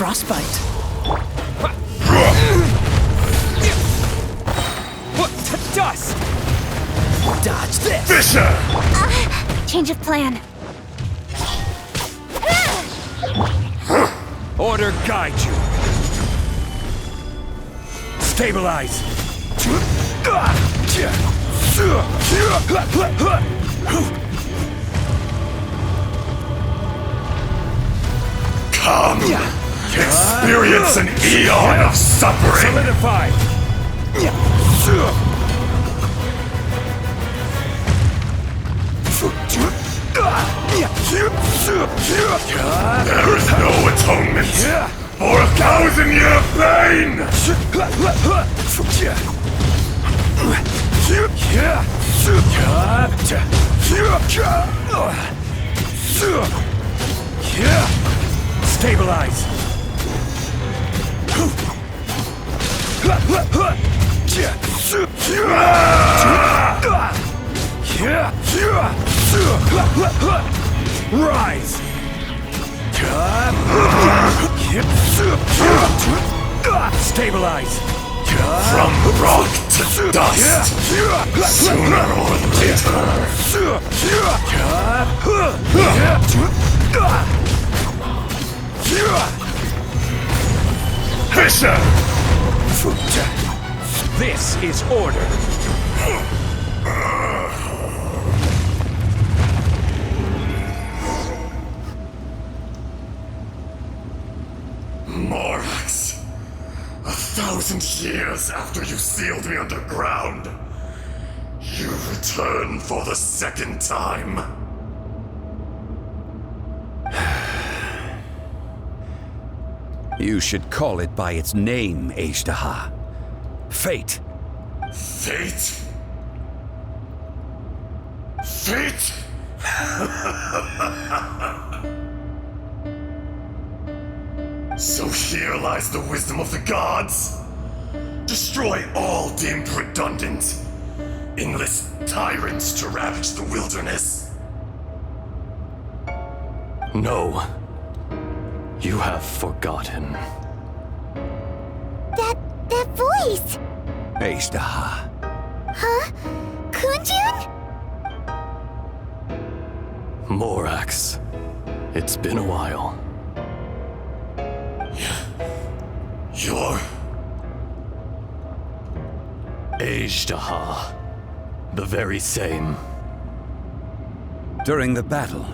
frostbite. What to dust? Dodge this! Fisher! Change of plan. Order guide you. Stabilize. Come! Experience an eon of suffering! Solidify. There is no atonement for 1,000-year pain! Stabilize. Rise. Stabilize. From rock to dust, sooner or later. Fisher! This is order. Morax, 1,000 years after you sealed me underground, you return for the second time. You should call it by its name, Ajdaha. Fate. Fate? Fate? So here lies the wisdom of the gods. Destroy all deemed redundant. Enlist tyrants to ravage the wilderness. No. You have forgotten. That voice! Ajdaha. Huh? Kunjun? Morax. It's been a while. You're... Ajdaha. The very same. During the battle,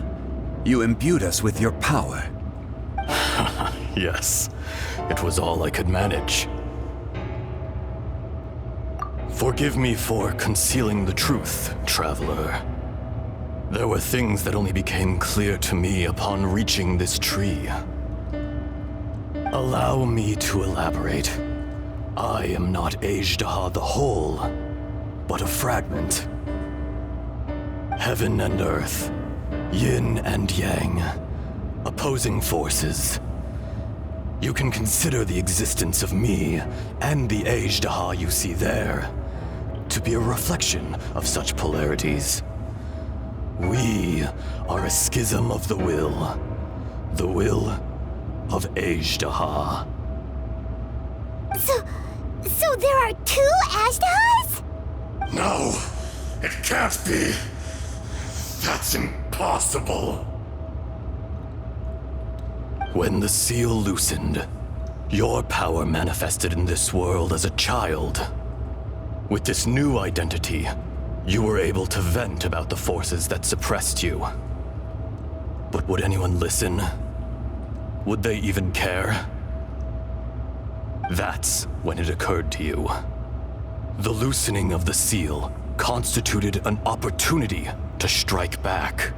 you imbued us with your power. Yes, it was all I could manage. Forgive me for concealing the truth, traveler. There were things that only became clear to me upon reaching this tree. Allow me to elaborate. I am not Ajdaha the whole, but a fragment. Heaven and earth, yin and yang, opposing forces. You can consider the existence of me and the Ajdaha you see there to be a reflection of such polarities. We are a schism of the will of Ajdaha. So there are two Ajdahas? No, it can't be. That's impossible. When the seal loosened, your power manifested in this world as a child. With this new identity, you were able to vent about the forces that suppressed you. But would anyone listen? Would they even care? That's when it occurred to you. The loosening of the seal constituted an opportunity to strike back.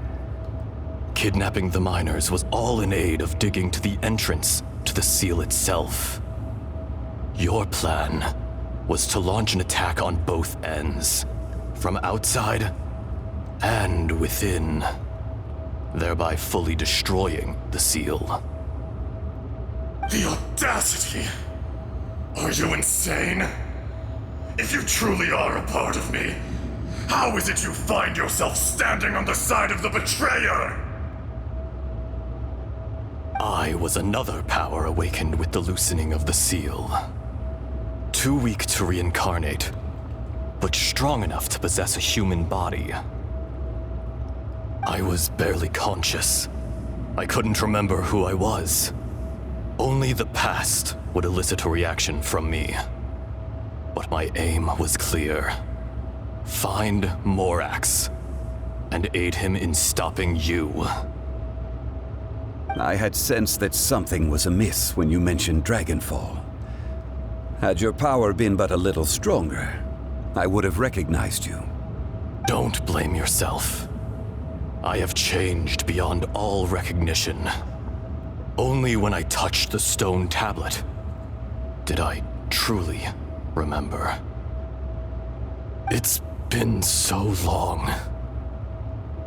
Kidnapping the miners was all in aid of digging to the entrance to the seal itself. Your plan was to launch an attack on both ends, from outside and within, thereby fully destroying the seal. The audacity! Are you insane? If you truly are a part of me, how is it you find yourself standing on the side of the betrayer? I was another power awakened with the loosening of the seal. Too weak to reincarnate, but strong enough to possess a human body. I was barely conscious. I couldn't remember who I was. Only the past would elicit a reaction from me. But my aim was clear. Find Morax and aid him in stopping you. I had sensed that something was amiss when you mentioned Dragonfall. Had your power been but a little stronger, I would have recognized you. Don't blame yourself. I have changed beyond all recognition. Only when I touched the stone tablet did I truly remember. It's been so long.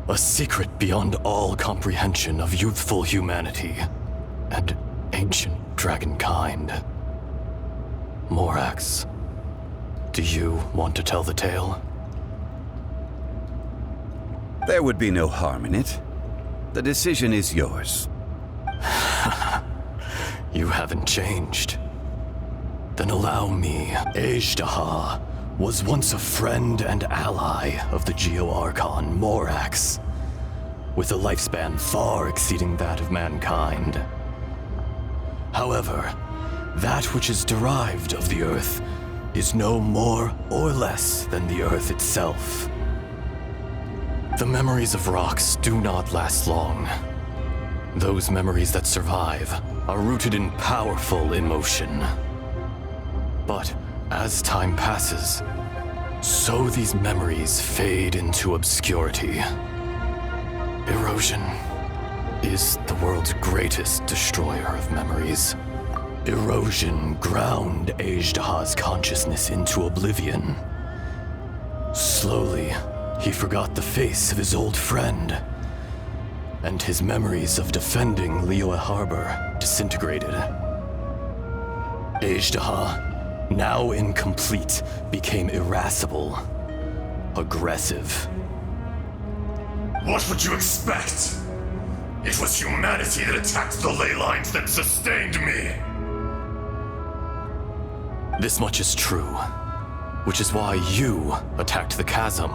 A secret beyond all comprehension of youthful humanity and ancient dragonkind. Morax, do you want to tell the tale? There would be no harm in it. The decision is yours. You haven't changed. Then allow me. Ejdaha was once a friend and ally of the Geo-Archon Morax, with a lifespan far exceeding that of mankind. However, that which is derived of the Earth is no more or less than the Earth itself. The memories of rocks do not last long. Those memories that survive are rooted in powerful emotion. But as time passes, so these memories fade into obscurity. Erosion is the world's greatest destroyer of memories. Erosion ground Ejdaha's consciousness into oblivion. Slowly, he forgot the face of his old friend, and his memories of defending Liyue Harbor disintegrated. Ejdaha, now incomplete, became irascible, aggressive. What would you expect? It was humanity that attacked the ley lines that sustained me. This much is true, which is why you attacked the chasm,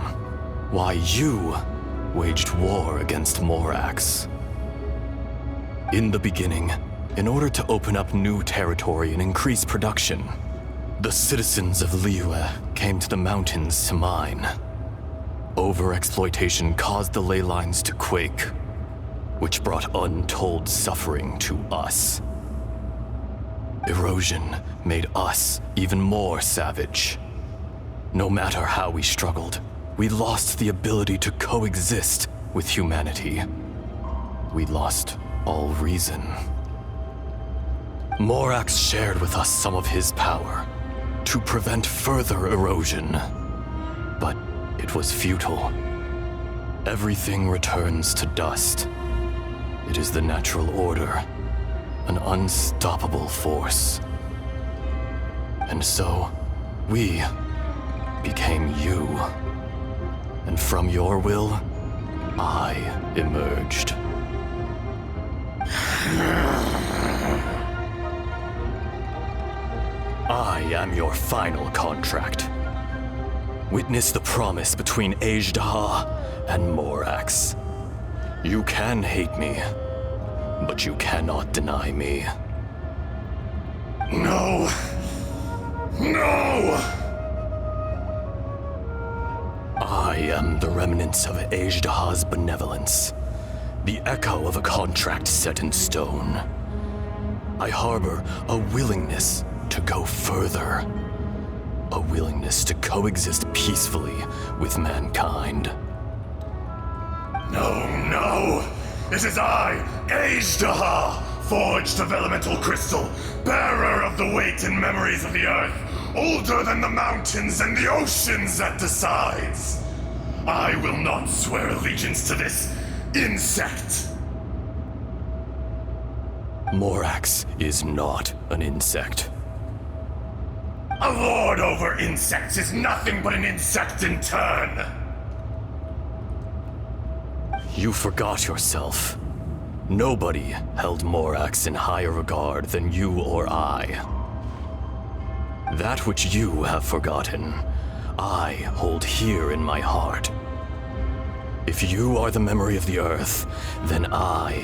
why you waged war against Morax. In the beginning, in order to open up new territory and increase production, the citizens of Liyue came to the mountains to mine. Overexploitation caused the ley lines to quake, which brought untold suffering to us. Erosion made us even more savage. No matter how we struggled, we lost the ability to coexist with humanity. We lost all reason. Morax shared with us some of his power to prevent further erosion, but it was futile. Everything returns to dust. It is the natural order, an unstoppable force. And so, we became you. And from your will, I emerged. I am your final contract. Witness the promise between Ejdaha and Morax. You can hate me, but you cannot deny me. No! No! I am the remnants of Ejdaha's benevolence, the echo of a contract set in stone. I harbor a willingness to go further, a willingness to coexist peacefully with mankind. No, no! It is I, Ejdaha, forged of elemental crystal, bearer of the weight and memories of the earth, older than the mountains and the oceans that decides. I will not swear allegiance to this insect. Morax is not an insect. A lord over insects is nothing but an insect in turn. You forgot yourself. Nobody held Morax in higher regard than you or I. That which you have forgotten, I hold here in my heart. If you are the memory of the Earth, then I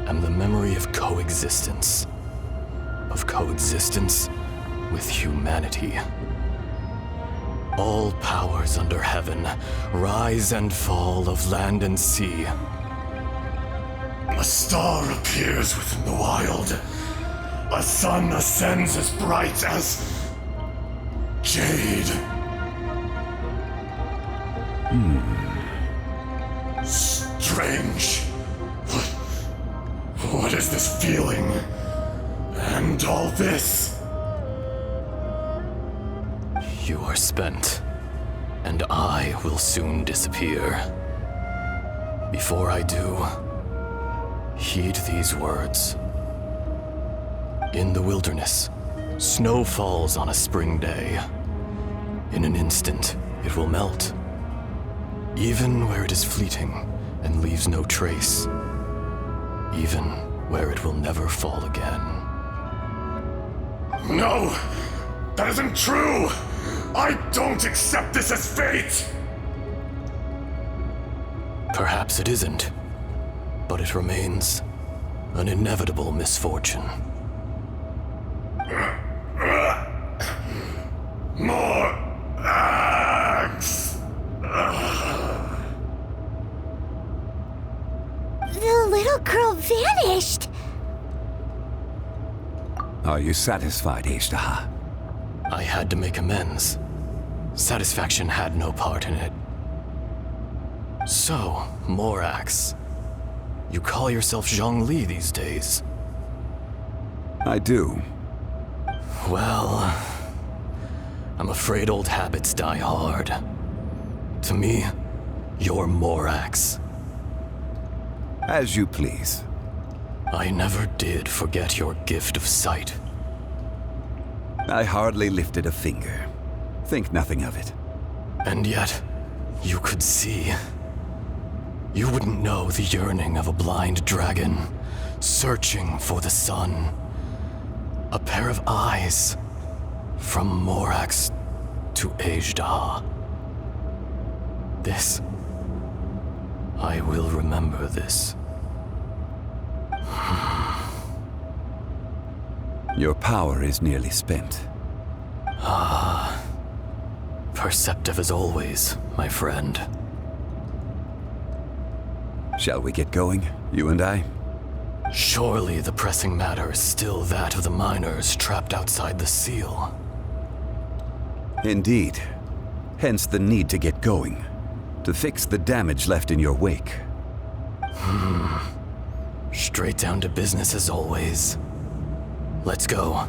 am the memory of coexistence. Of coexistence with humanity. All powers under heaven, rise and fall of land and sea. A star appears within the wild. A sun ascends as bright as jade. Strange. What is this feeling? And all this? You are spent, and I will soon disappear. Before I do, heed these words. In the wilderness, snow falls on a spring day. In an instant, it will melt. Even where it is fleeting and leaves no trace. Even where it will never fall again. No! That isn't true! I don't accept this as fate! Perhaps it isn't, but it remains an inevitable misfortune. More axe! The little girl vanished! Are you satisfied, Ishtaha? I had to make amends. Satisfaction had no part in it. So, Morax, you call yourself Zhongli these days? I do. Well, I'm afraid old habits die hard. To me, you're Morax. As you please. I never did forget your gift of sight. I hardly lifted a finger. Think nothing of it. And yet, you could see. You wouldn't know the yearning of a blind dragon, searching for the sun. A pair of eyes, from Morax to Ejda. This, I will remember this. Your power is nearly spent. Perceptive as always, my friend. Shall we get going, you and I? Surely the pressing matter is still that of the miners trapped outside the seal. Indeed. Hence the need to get going. To fix the damage left in your wake. Straight down to business as always. Let's go.